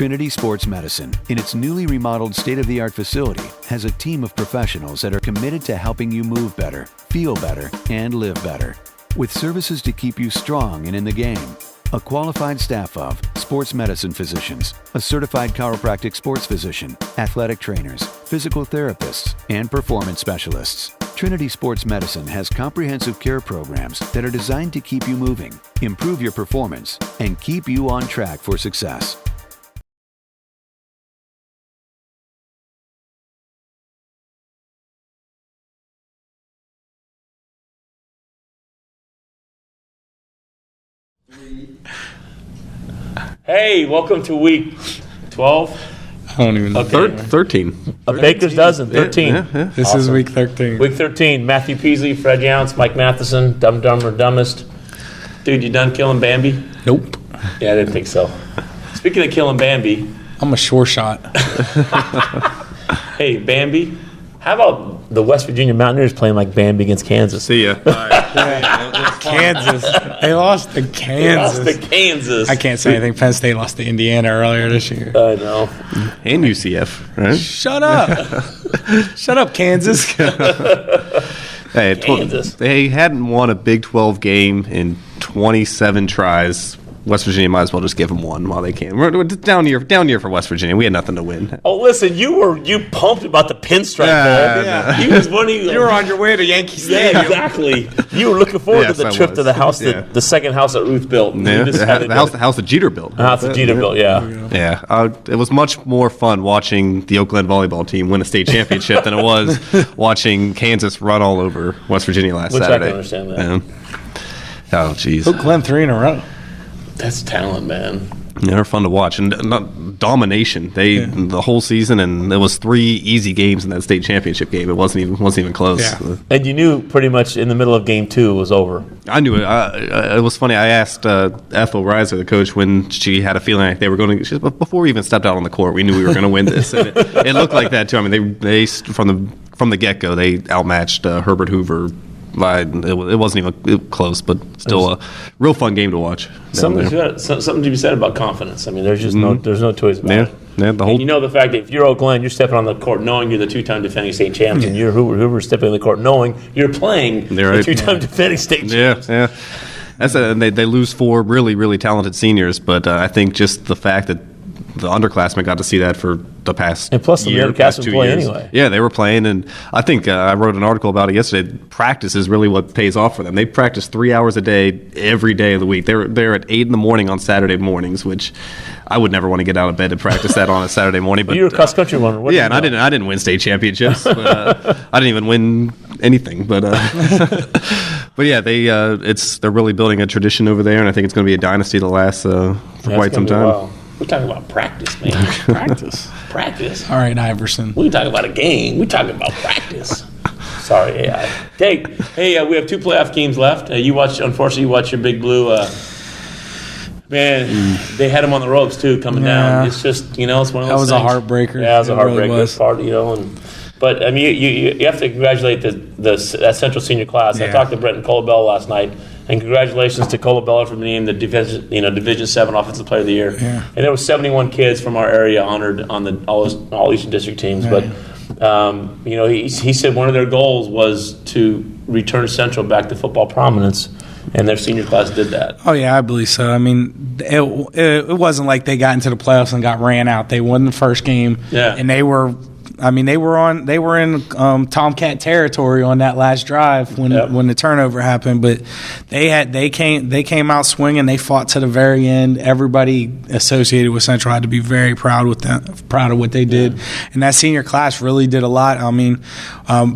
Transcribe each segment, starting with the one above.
Trinity Sports Medicine, in its newly remodeled state-of-the-art facility, has a team of professionals that are committed to helping you move better, feel better, and live better. With services to keep you strong and in the game. A qualified staff of sports medicine physicians, a certified chiropractic sports physician, athletic trainers, physical therapists, and performance specialists. Trinity Sports Medicine has comprehensive care programs that are designed to keep you moving, improve your performance, and keep you on track for success. Hey, welcome to week 12. I don't even know. Okay. 13. A baker's dozen, 13. Yeah. This Awesome. is week 13. Week 13, Matthew Peaslee, Fred Younce, Mike Mathison, Dumb or Dumbest. Dude, you done killing Bambi? Nope. Yeah, I didn't think so. Speaking of killing Bambi, I'm a sure shot. hey, Bambi, how about the West Virginia Mountaineers playing like Bambi against Kansas? See ya. Kansas. They lost to Kansas. They lost to Kansas. I can't say anything. Penn State lost to Indiana earlier this year. I know. And UCF, right? Shut up. Shut up, Kansas. Hey, Kansas. They hadn't won a Big 12 game in 27 tries. West Virginia might as well just give them one while they can. We're down year for West Virginia. We had nothing to win. Oh, listen, you pumped about the pinstripe ball. Yeah. You were on your way to Yankee Stadium. Yeah, exactly. You were looking forward Yes, to the I trip was. to the house, Yeah. the second house that Ruth built. Yeah, You decided the house that Jeter built. the house that Jeter built, yeah. Yeah, it was much more fun watching the Oakland volleyball team win a state championship than it was watching Kansas run all over West Virginia last Which I Saturday. can understand that. Yeah. Oh, jeez. Took Glenn 3 in a row. That's talent, man. Yeah, they're fun to watch, and not domination. The whole season, and it was 3 easy games in that state championship game. It wasn't even close. Yeah. And you knew pretty much in the middle of game 2 it was over. I knew it. It was funny. I asked Ethel Reiser, the coach, when she had a feeling like they were going to. She said, before we even stepped out on the court, we knew we were going to win this. And it looked like that too. I mean, they from the get go, they outmatched Herbert Hoover. It wasn't even close, but still a real fun game to watch. Something to be said about confidence. I mean, there's just no choice about it. Yeah, the whole. And you know the fact that if you're Oak Glen, you're stepping on the court knowing you're the 2-time defending state champs, and you're Hoover stepping on the court knowing you're playing the 2-time defending state champs. Yeah. And they lose 4 really, really talented seniors, but I think just the fact that the underclassmen got to see that for the past and plus the year, past past 2 2 play years. anyway. Yeah, they were playing, and I think I wrote an article about it yesterday. Practice is really what pays off for them. They practice 3 hours a day every day of the week. They're at 8 in the morning on Saturday mornings, which I would never want to get out of bed to practice that on a Saturday morning. But you're a cross country runner. Yeah, and I didn't win state championships. But, I didn't even win anything. But but yeah, they're really building a tradition over there, and I think it's going to be a dynasty to last for quite some time. Wow. We're talking about practice, man. Practice. All right, Iverson. We talking about a game. We talking about practice. Sorry, AI. Hey, we have 2 playoff games left. Unfortunately, you watch your Big Blue. Man, they had him on the ropes too, coming down. It's just, it's one of those things. That was a heartbreaker. Yeah, it was a heartbreaker. Really was. But I mean, you have to congratulate that Central senior class. Yeah. I talked to Brenton Colabella last night, and congratulations to Colabella for being named the Division 7 Offensive Player of the Year. Yeah. And there were 71 kids from our area honored on the all Eastern District teams. Yeah. But he said one of their goals was to return Central back to football prominence. And their senior class did that. Oh, yeah, I believe so. I mean, it wasn't like they got into the playoffs and got ran out. They won the first game. Yeah. And they were in Tomcat territory on that last drive when the turnover happened. But they came out swinging. They fought to the very end. Everybody associated with Central had to be very proud of what they did. And that senior class really did a lot. I mean,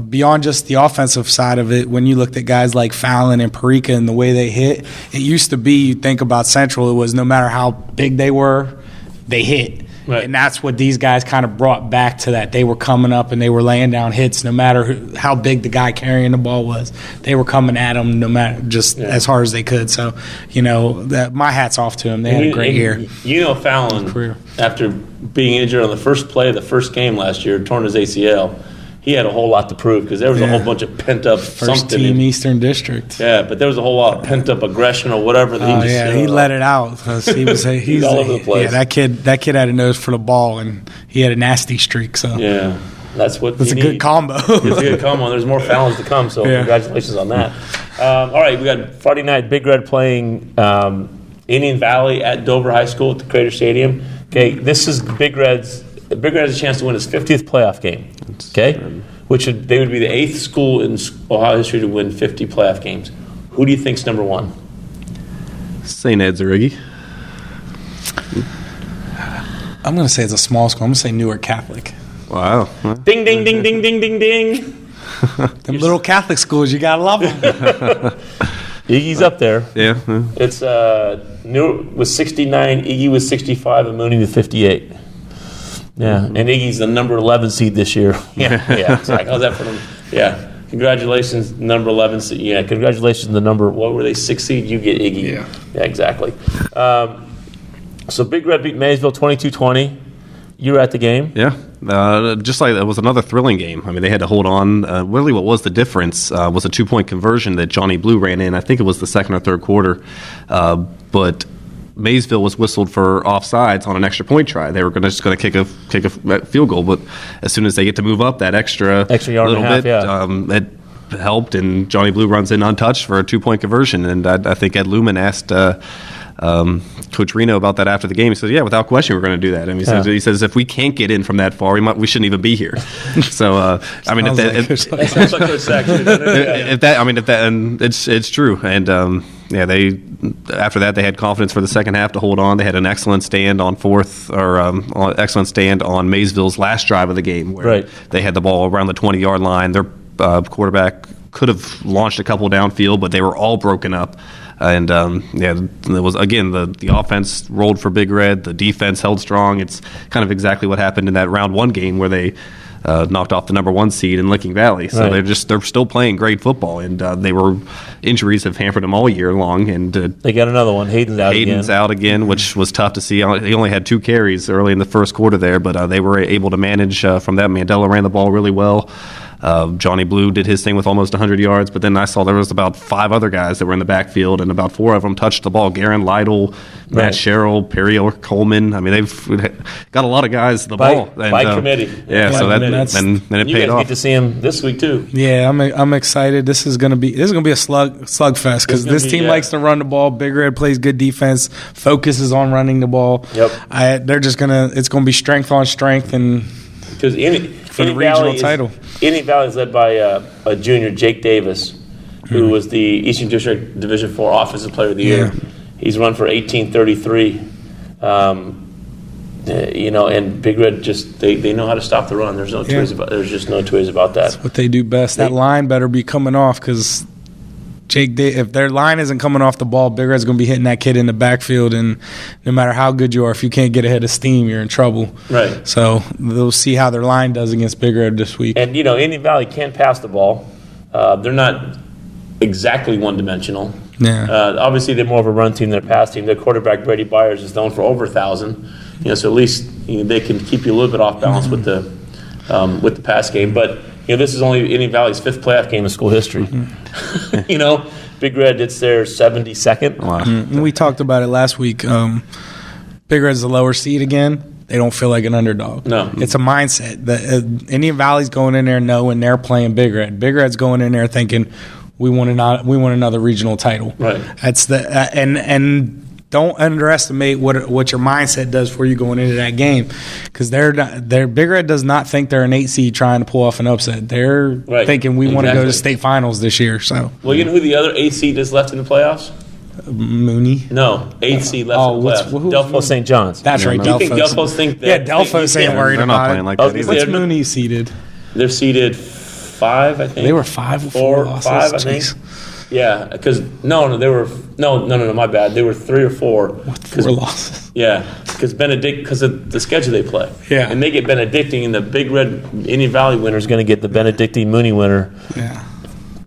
beyond just the offensive side of it, when you looked at guys like Fallon and Parika and the way they hit, it used to be, you think about Central, it was no matter how big they were, they hit. Right. And that's what these guys kind of brought back to that. They were coming up and they were laying down hits no matter how big the guy carrying the ball was. They were coming at them no matter as hard as they could. So, my hat's off to them. They had a great year. Fallon, after being injured on the first play of the first game last year, torn his ACL, he had a whole lot to prove because there was a whole bunch of pent-up First team Eastern District. Yeah, but there was a whole lot of pent-up aggression or whatever. That he let it out. He's all over the place. Yeah, that kid had a nose for the ball, and he had a nasty streak. So yeah, that's what it's a good combo. It's a good combo. There's more Fallons to come, so congratulations on that. All right, we got Friday night, Big Red playing Indian Valley at Dover High School at the Crater Stadium. Okay, this is Big Red's a chance to win his 50th playoff game. Okay, they would be the 8th school in Ohio history to win 50 playoff games. Who do you think's number one? St. Ed's or Iggy. I'm going to say it's a small school. I'm going to say Newark Catholic. Wow. Ding, ding, ding, ding, ding, ding, ding. Them little Catholic schools, you got to love them. Iggy's up there. Yeah. It's Newark was 69, Iggy was 65, and Mooney was 58. Yeah, and Iggy's the number 11 seed this year. Yeah. Exactly. How's that for them? Yeah. Congratulations, number 11 seed. Yeah, congratulations, the number, what were they, 6 seed? You get Iggy. Yeah, exactly. So Big Red beat Maysville 22-20. You were at the game. Yeah. Just like it was another thrilling game. I mean, they had to hold on. Really, what was the difference was a 2-point conversion that Johnny Blue ran in. I think it was the second or third quarter. But Maysville was whistled for offsides on an extra point try. They were just going to kick a field goal, but as soon as they get to move up that extra yard little and a half, bit, it helped, and Johnny Blue runs in untouched for a 2-point conversion. And I think Ed Lumen asked Coach Reno about that after the game. He says, "Yeah, without question, we're going to do that." I mean, he says if we can't get in from that far, we shouldn't even be here. So I mean, if that, and it's true. And they after that they had confidence for the second half to hold on. They had an excellent stand on on Maysville's last drive of the game, where they had the ball around the 20-yard line. Their quarterback could have launched a couple downfield, but they were all broken up. And there was again the offense rolled for Big Red. The defense held strong. It's kind of exactly what happened in that round 1 game where they knocked off the number 1 seed in Licking Valley. So they're still playing great football, and injuries have hampered them all year long. And they got another one. Hayden's out again, which was tough to see. He only had 2 carries early in the first quarter there, but they were able to manage from that. Mandela ran the ball really well. Johnny Blue did his thing with almost 100 yards, but then I saw there was about 5 other guys that were in the backfield, and about 4 of them touched the ball. Garen Lytle, Matt Sherrill, Perry Coleman. I mean, they've got a lot of guys the ball. By committee. Yeah, so then it paid you guys off. Get to see him this week too. Yeah, I'm excited. This is gonna be a slugfest because this team likes to run the ball. Big Red plays good defense, focuses on running the ball. Yep. It's gonna be strength on strength and because for the regional title. Indian Valley is led by a junior, Jake Davis, who was the Eastern District Division IV Offensive Player of the Year. He's run for 1833. And Big Red they know how to stop the run. There's just no two ways about that. That's what they do best. That line better be coming off because if their line isn't coming off the ball, Big Red's going to be hitting that kid in the backfield, and no matter how good you are, if you can't get ahead of steam, you're in trouble. Right. So they'll see how their line does against Big Red this week. And, Indian Valley can't pass the ball. They're not exactly one-dimensional. Yeah. Obviously, they're more of a run team than a pass team. Their quarterback, Brady Byers, is known for over 1,000. So at least they can keep you a little bit off balance with the pass game. But this is only Indian Valley's 5th playoff game in school history. Big Red, it's their 72nd. Wow. And we talked about it last week. Big Red's the lower seed again. They don't feel like an underdog. No. It's a mindset. Indian Valley's going in there knowing they're playing Big Red. Big Red's going in there thinking, we want another regional title. Right. That's and don't underestimate what your mindset does for you going into that game, because Big Red does not think they're an 8 seed trying to pull off an upset. They're thinking we want to go to state finals this year. So, well, you know who the other 8 seed is left in the playoffs? Mooney. No, 8 seed left in the playoffs. Delphos St. John's. That's right. You think Delphos think that? Yeah, Delphos ain't worried about it. Like that. What's Mooney seeded? They're seeded 5, I think. They were 5 or 4 losses. 5, I think. Yeah, because they were my bad. They were 3 or 4. With 4 losses. Yeah, because of the schedule they play. Yeah, and they get Benedictine, and the Big Red Indian Valley winner is going to get the Benedictine Mooney winner. Yeah,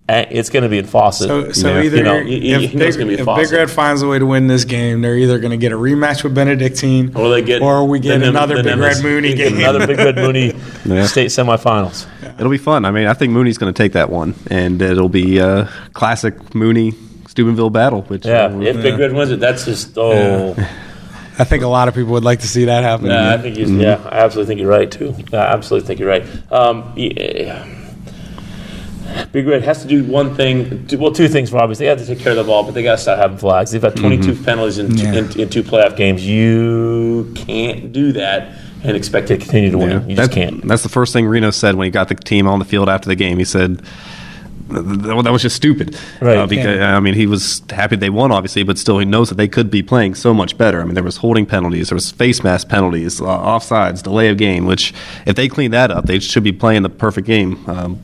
it's going to be in Fawcett. So either if Big Red finds a way to win this game, they're either going to get a rematch with Benedictine, or we get another Big Red Mooney game. Another Big Red Mooney state semifinals. It'll be fun. I mean, I think Mooney's going to take that one, and it'll be a classic Mooney Steubenville battle. Which if Big Red wins it, that's just I think a lot of people would like to see that happen. Yeah, I think I absolutely think you're right too. I absolutely think you're right. Big Red has to do one thing. Two things for obvious. They have to take care of the ball, but they got to start having flags. They've had 22 penalties in two playoff games. You can't do that and expect to continue to win. You just can't. That's the first thing Reno said when he got the team on the field after the game. He said, that was just stupid. Right. Because I mean, he was happy they won, obviously, but still he knows that they could be playing so much better. I mean, there was holding penalties, there was face mask penalties, offsides, delay of game, which if they clean that up, they should be playing the perfect game.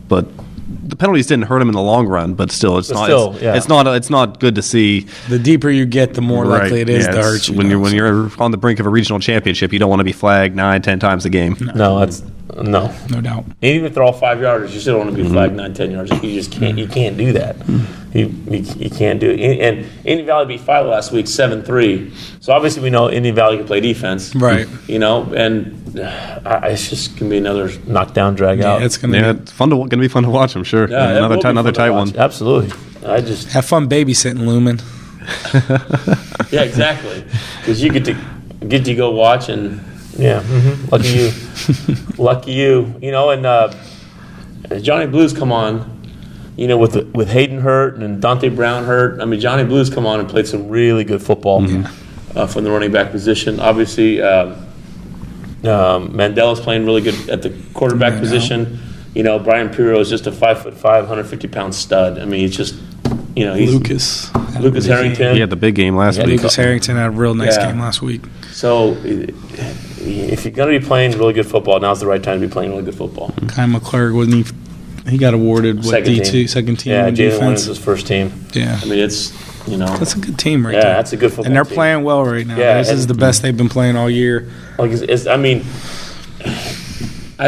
But the penalties didn't hurt him in the long run, but still, it's not good to see. The deeper you get, the more likely it is to hurt you. When you're on the brink of a regional championship, you don't want to be flagged 9-10 times a game. No, no doubt. And even if they're all 5 yarders, you still don't want to be flagged 9-10 yards. You just can't. You can't do that. You can't do it. And Indian Valley beat Philo last week 7-3. So obviously we know Indian Valley can play defense, right? And it's just gonna be another knockdown, drag out. It's gonna be gonna be fun to watch. I'm sure. Yeah, another tight one. Absolutely. I just have fun babysitting Lumen. Yeah, exactly. Because you get to go watch and. Yeah, lucky you, lucky you. And Johnny Blues come on, with Hayden hurt and Dante Brown hurt. I mean, Johnny Blues come on and played some really good football from the running back position. Obviously, Mandela's playing really good at the quarterback position. Brian Pirro is just a 5'5", 150-pound stud. I mean, he's just, he's Lucas Harrington. He had the big game last week. Lucas Harrington had a real nice game last week. So, if you're going to be playing really good football, now's the right time to be playing really good football. Kai McClurg, wasn't he got awarded D2, second team in defense. Jalen Williams was first team. Yeah. I mean, it's, that's a good team there. Yeah, that's a good football team. And they're playing well right now. Yeah, this is the best they've been playing all year. I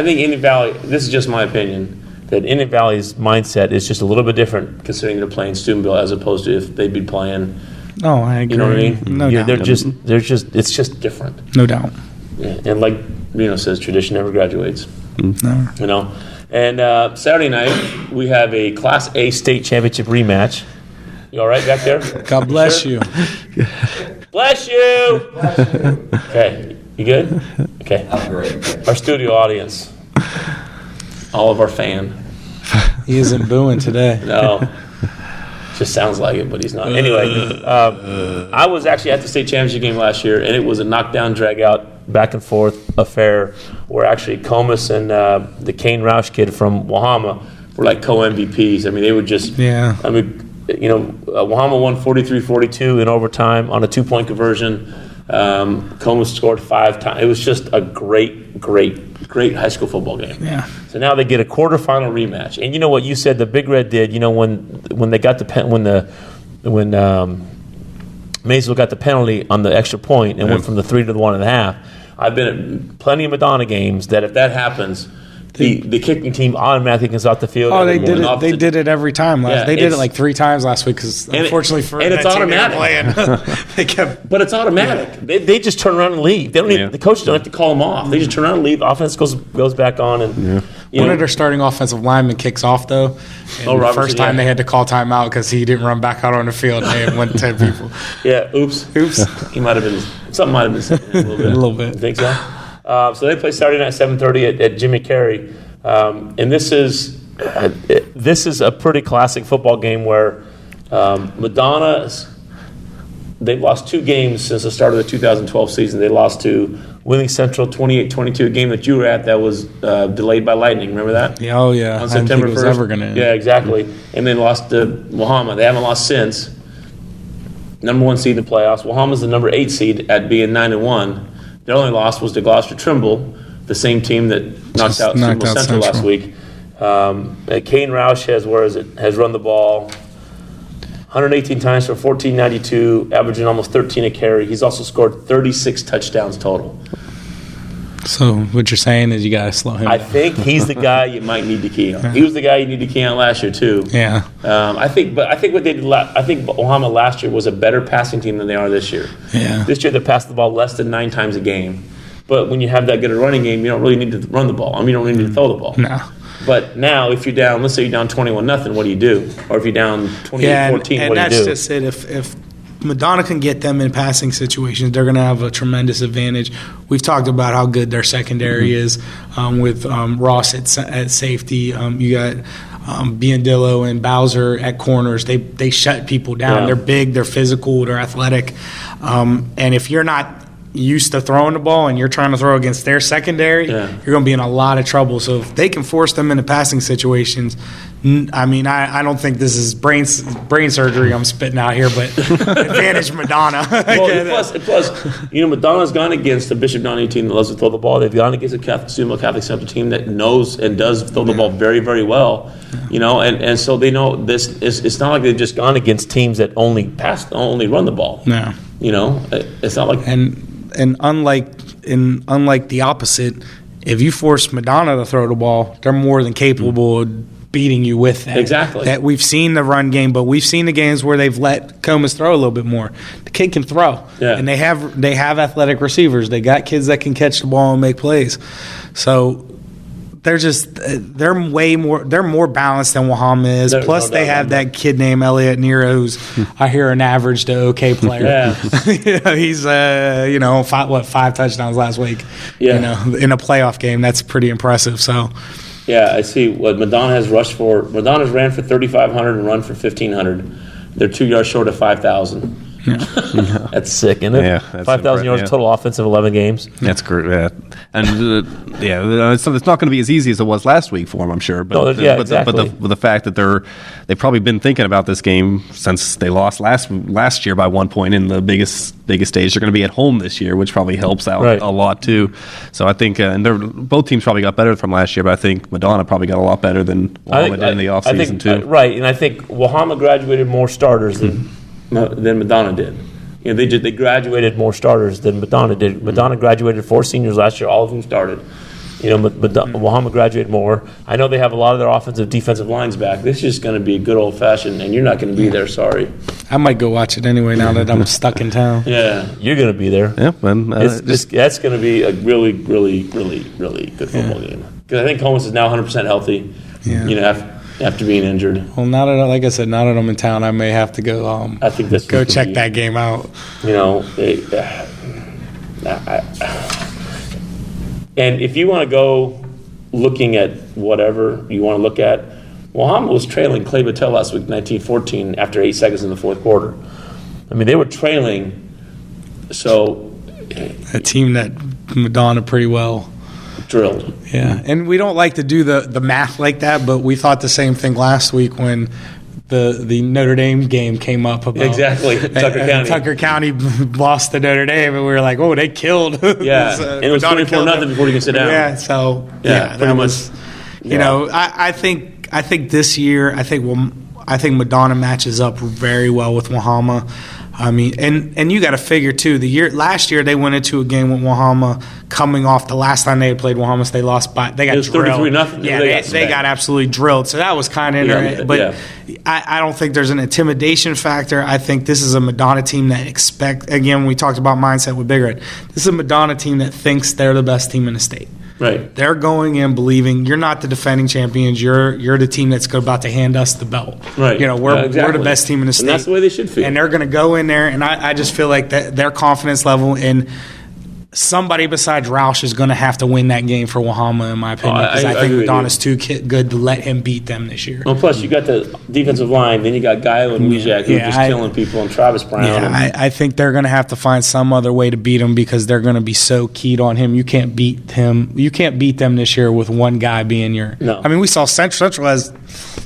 think Indian Valley, this is just my opinion, that Indian Valley's mindset is just a little bit different considering they're playing Steubenville as opposed to if they'd be playing. Oh, I agree. You know what I mean? No doubt. It's just different. No doubt. Yeah. And like Reno says, tradition never graduates. No. And Saturday night, we have a Class A state championship rematch. You all right back there? God bless you. Bless you! Okay. You good? Okay. I'm great. Our studio audience. All of our fan. He isn't booing today. No. Just sounds like it, but he's not. Anyway, I was actually at the state championship game last year, and it was a knockdown, drag-out, back-and-forth affair where actually Comus and the Kane Roush kid from Wahama were like co-MVPs. I mean, they were just Wahama won 43-42 in overtime on a 2-point conversion. Comus scored 5 times. It was just a great high school football game. Yeah. So now they get a quarterfinal rematch. And you know what you said the Big Red did, when they got when Maysville got the penalty on the extra point and went from the 3 to the 1.5. I've been at plenty of Madonna games that if that happens, the kicking team automatically comes out the field. Oh, they did it. They did it every time. They did it like 3 times last week because unfortunately for it's automatic. But it's automatic. They just turn around and leave. They don't even, the coaches don't have to call them off. They just turn around and leave. Offense goes back on. And one of their starting offensive linemen kicks off though. And the first time they had to call timeout because he didn't run back out on the field. They had 10 people. Yeah. Oops. He might have been. Something might have been said a little bit. A little bit. You think so? So they play Saturday night 7:30 at Jimmy Carey, and this is a pretty classic football game where Madonna. They've lost 2 games since the start of the 2012 season. They lost to Wheeling Central 28-22, a game that you were at that was delayed by lightning. Remember that? Yeah, on September 1st. Was ever gonna end. Yeah, exactly. And then lost to Wahama. They haven't lost since. Number 1 seed in the playoffs. Wahama's the number 8 seed at being 9-1. Their only loss was to Gloucester Trimble, the same team that knocked out Steubenville Central last week. Kane Roush has run the ball 118 times for 1492, averaging almost 13 a carry. He's also scored 36 touchdowns total. So what you're saying is you got to slow him I down. think he's the guy you might need to key on. He was the guy you need to key on last year too. Yeah. I think what they did. I think Wahama last year was a better passing team than they are this year. Yeah. This year they passed the ball less than 9 times a game. But when you have that good a running game, you don't really need to run the ball. I mean, you don't really need to throw the ball. No. But now, if you're down, let's say you're down 21-0, what do you do? Or if you're down 28-14, what do you do? And that's just it. If Madonna can get them in passing situations, they're going to have a tremendous advantage. We've talked about how good their secondary is with Ross at safety. You got Biondillo and Bowser at corners. They shut people down. Yeah. They're big, they're physical, they're athletic. And if you're not used to throwing the ball and you're trying to throw against their secondary, you're going to be in a lot of trouble. So if they can force them into passing situations, I mean, I don't think this is brain surgery I'm spitting out here, but advantage Madonna. Well, plus, Madonna's gone against the Bishop Donnie team that loves to throw the ball. They've gone against a Steubenville Catholic Central team that knows and does throw the ball very, very well. And so they know this. It's not like they've just gone against teams that only run the ball. No. It's not like And unlike the opposite, if you force Madonna to throw the ball, they're more than capable of beating you with that. Exactly. That we've seen the run game, but we've seen the games where they've let Comas throw a little bit more. The kid can throw, and they have athletic receivers. They got kids that can catch the ball and make plays. So they're more balanced than Wahama is. Plus, they have that kid named Elliot Nero, who's I hear an average to okay player. He's 5 touchdowns last week. In a playoff game, that's pretty impressive. So. Yeah, I see what Madonna has rushed for. Madonna's ran for 3,500 and run for 1,500. They're 2 yards short of 5,000. Yeah. That's sick, isn't it? Yeah, 5,000 yards total offense of 11 games. That's great. Yeah. And it's not going to be as easy as it was last week for them, I'm sure. But exactly. But the fact that they've probably been thinking about this game since they lost last year by 1 point in the biggest stage. They're going to be at home this year, which probably helps out a lot too. So I think, and both teams probably got better from last year, but I think Madonna probably got a lot better than Wahama did in the offseason too. Right, and I think Wahama graduated more starters than Madonna did. They graduated more starters than Madonna did. Madonna graduated 4 seniors last year, all of them started. Wahama graduated more. I know they have a lot of their offensive, defensive lines back. This is just going to be a good old fashioned, and you're not going to be there. Sorry. I might go watch it anyway now that I'm stuck in town. Yeah, you're going to be there. Yeah, man. That's going to be a really, really, really, really good football game. Because I think Comas is now 100% healthy. Yeah. After being injured. Well, like I said, now that I'm in town, I may have to go. I think this go check that game out. And if you want to go looking at whatever you want to look at, Wahama was trailing Clay Battelle last week, 19-14, after 8 seconds in the fourth quarter. I mean, they were trailing. So a team that Madonna pretty well drilled. Yeah, and we don't like to do the math like that, but we thought the same thing last week when the Notre Dame game came up. About, exactly, Tucker County lost to Notre Dame, and we were like, oh, they killed. Yeah, and it was 24-0 before you can sit down. Yeah, so that was, I think this year, I think Madonna matches up very well with Wahama. I mean, and you got to figure too. Last year they went into a game with Wahama coming off the last time they had played Wahama. They lost by they got drilled. 33-0. Yeah, they got absolutely drilled. So that was kind of interesting. But I don't think there's an intimidation factor. I think this is a Madonna team that again, we talked about mindset with Big Red. This is a Madonna team that thinks they're the best team in the state. Right. They're going in believing you're not the defending champions. You're the team that's about to hand us the belt. Right. We're the best team in the state. And that's the way they should feel. And they're going to go in there, and I just feel like their confidence level in somebody besides Roush is going to have to win that game for Wahama, in my opinion, because I think Madonna's too good to let him beat them this year. Well, plus you got the defensive line, then you got Guile and Wijak who's just killing people, and Travis Brown. Yeah, I think they're going to have to find some other way to beat him because they're going to be so keyed on him. You can't beat him. You can't beat them this year with one guy being your. No. I mean, we saw Central has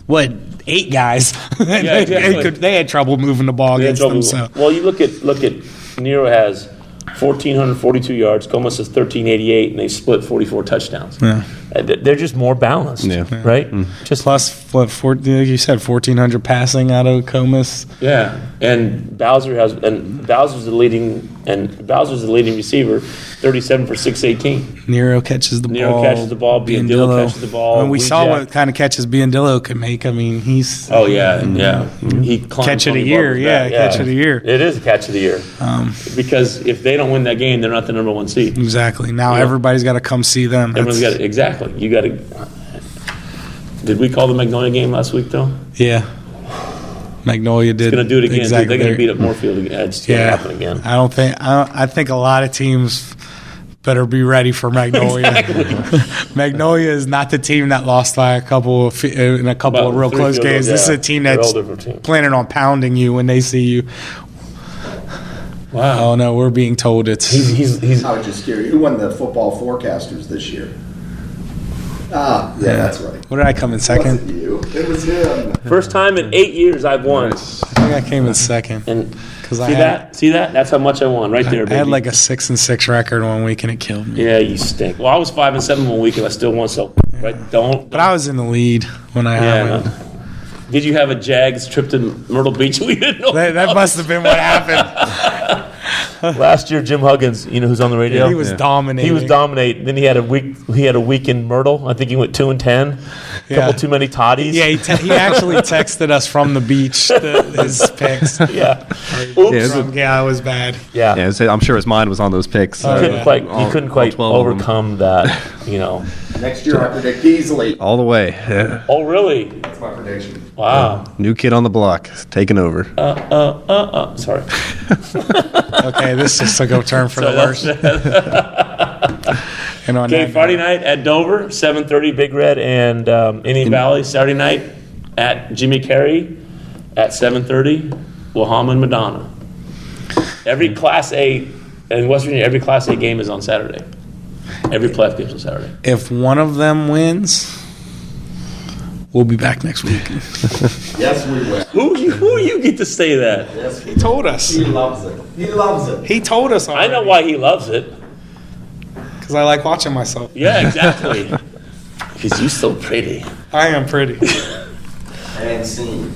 8 guys. Yeah, exactly. They had trouble moving the ball against them. So. Well, you look at Nero has 1,442 yards. Comas has 1,388, and they split 44 touchdowns. Yeah. They're just more balanced, right? Just plus you said 1,400 passing out of Comus. Yeah, and Bowser's the leading receiver, 37 for 618. Nero catches the ball. Biondillo catches the ball. And we saw what kind of catches Biondillo can make. I mean, he's he catch of the year. Catch of the year. It is a catch of the year because if they don't win that game, they're not the number one seed. Exactly. Now everybody's got to come see them. Everyone's got exactly. You got to. Did we call the Magnolia game last week, though? Yeah. Magnolia did. It's going to do it again. Exactly. They're going to beat up Moorfield again. It's going to happen again. I think a lot of teams better be ready for Magnolia. Exactly. Magnolia is not the team that lost by a couple of real close games. This is a team that's planning on pounding you when they see you. Wow. Oh, no, we're being told it's... He's I was just curious. Who won the football forecasters this year? That's right. What did I come in second? It wasn't you. It was him. First time in 8 years I've won. I think I came in second. And see that? That's how much I won right there, baby. I had like a 6-6 record one week and it killed me. Yeah, you stink. Well, I was 5-7 one week and I still won. So, right? But I was in the lead when I had it. Did you have a Jags trip to Myrtle Beach? We didn't know. That must have been what happened. Last year, Jim Huggins, you know who's on the radio? He was dominating. He was dominating. Then he had a week in Myrtle. I think he went 2-10. A couple too many toddies. Yeah, he actually texted us from the beach his picks. Yeah. Oops. Yeah, it was bad. Yeah. I'm sure his mind was on those picks. He couldn't quite overcome that, you know. Next year, I predict Peaslee. All the way. Yeah. Oh, really? That's my prediction. Wow. New kid on the block, taking over. Sorry. Okay, this just took a turn for the worse. Okay, Friday night at Dover, 7:30 Big Red and Indian Valley. Saturday night at Jimmy Carey at 7:30, Wahama and Madonna. Every Class A in West Virginia, every Class A game is on Saturday. Every playoff game is on Saturday. If one of them wins, we'll be back next week. Yes, we will. Who you get to say that? Yes, He told us. He loves it. He loves it. He told us already. I know why he loves it. Because I like watching myself. Yeah, exactly. Because you're so pretty. I am pretty. And seen.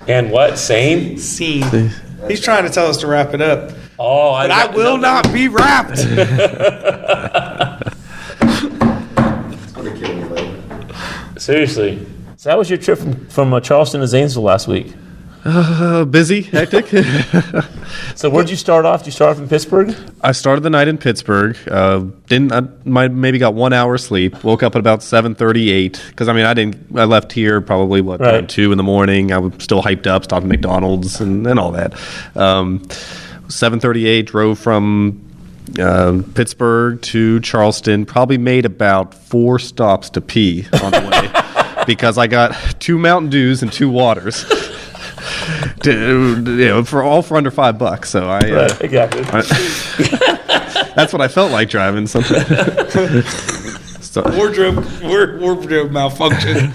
And what? Sane? Scene. He's trying to tell us to wrap it up. Oh, but I will not be wrapped. It's going to kill me later. Seriously. So how was your trip from Charleston to Zanesville last week? Busy, hectic. So where'd you start off? Did you start off in Pittsburgh? I started the night in Pittsburgh. Maybe got 1 hour sleep. Woke up at about 7:38 because I left here probably around 2 in the morning. I was still hyped up. Stopped at McDonald's and all that. 7:38. Drove from Pittsburgh to Charleston. Probably made about 4 stops to pee on the way because I got 2 Mountain Dews and 2 waters. For under $5, so right, exactly. That's what I felt like driving. Wardrobe malfunction.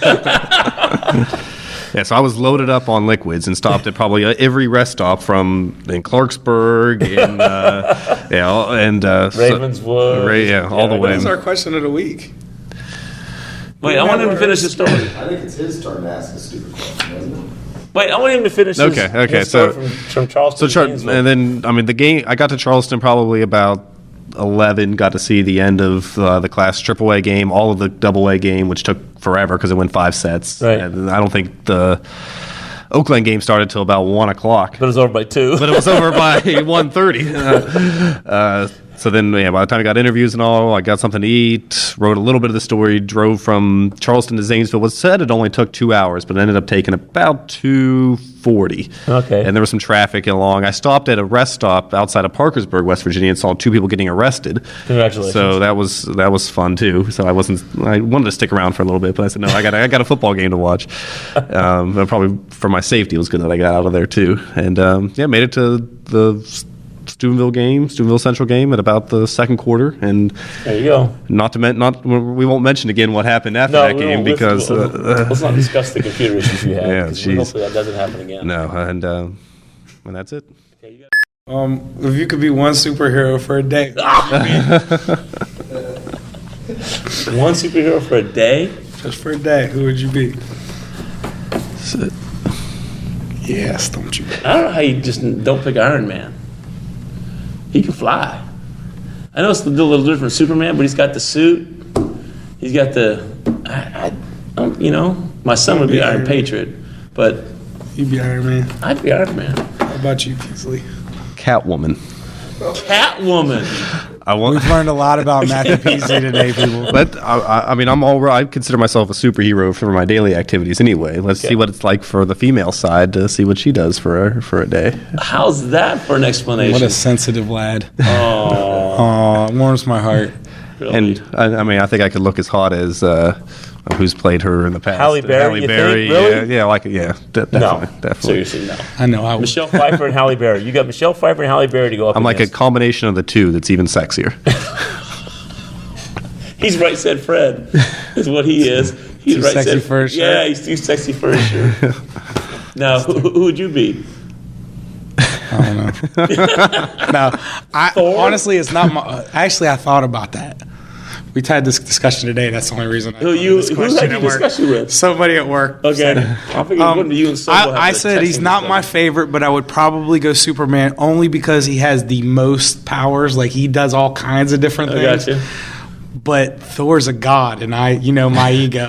Yeah, so I was loaded up on liquids and stopped at probably every rest stop in Clarksburg and Ravenswood. all the way. What is our question of the week? Wait, I want him to finish the story. I think it's his turn to ask a stupid question, isn't it? Wait, I want him to finish his story from Charleston. And then, the game, I got to Charleston probably about 11, got to see the end of the Class AAA game, all of the AA game, which took forever because it went 5 sets. Right. And I don't think the Oakland game started till about 1 o'clock. But it was over by 2. But it was over by 1:30. So then, by the time I got interviews and all, I got something to eat, wrote a little bit of the story, drove from Charleston to Zanesville. Was said it only took 2 hours, but it ended up taking about 2:40. Okay. And there was some traffic along. I stopped at a rest stop outside of Parkersburg, West Virginia, and saw 2 people getting arrested. Congratulations. So that was fun too. So I wanted to stick around for a little bit, but I said no, I got a football game to watch. But probably for my safety, it was good that I got out of there too. And made it to the Steubenville Central game at about the second quarter, and there you go. We won't mention again what happened after that game because let's not discuss the computer issues you had. Yeah, hopefully that doesn't happen again. No, and that's it. Okay, if you could be one superhero for a day, one superhero for a day, just for a day, who would you be? Yes, don't you? I don't know how you just don't pick Iron Man. He can fly. I know it's a little different from Superman, but he's got the suit. He's got the, my son would be Iron Patriot, but You'd be Iron Man. I'd be Iron Man. How about you, Peaslee? Catwoman. Catwoman. We've learned a lot about Matthew Peaslee today, people. But I mean, I'm all right. I consider myself a superhero for my daily activities anyway. Let's see what it's like for the female side to see what she does for a day. How's that for an explanation? What a sensitive lad. Oh, It warms my heart. really? And I mean, I think I could look as hot as who's played her in the past. Halle Berry, you think? Really? Definitely. Seriously, no. I know. I Michelle Pfeiffer and Halle Berry. You got Michelle Pfeiffer and Halle Berry to go up I'm like a against. combination of the two that's even sexier. He's right said Fred, is what he is. He's Too right sexy said for his shirt? Yeah, he's too sexy for his shirt. Now, who would you be? I don't know. No, Thor? honestly, it's not my. Actually, I thought about that. We had this discussion today. That's the only reason. Who had you discussion with? Somebody at work. Okay. said- I figured it wouldn't be you and Sobel I have the said he's texting not my discussion. favorite, but I would probably go Superman only because he has the most powers. Like he does all kinds of different I things. got you. But Thor's a god, and my ego.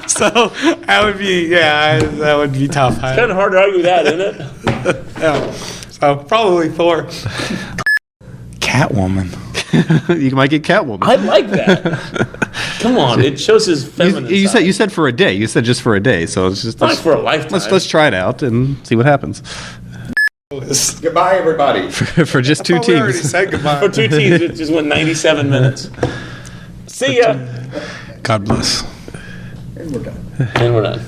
So that would be that would be tough. It's kind of hard to argue with that, isn't it? Yeah. So probably Thor. Catwoman. You might get Catwoman. I like that. Come on, it shows his feminine side. You said for a day. You said just for a day. So it's just Not for a lifetime. Let's try it out and see what happens Goodbye, everybody. for just two We already teams. said goodbye. For two teams, it just went 97 minutes. See ya. God bless. And we're done. And we're done.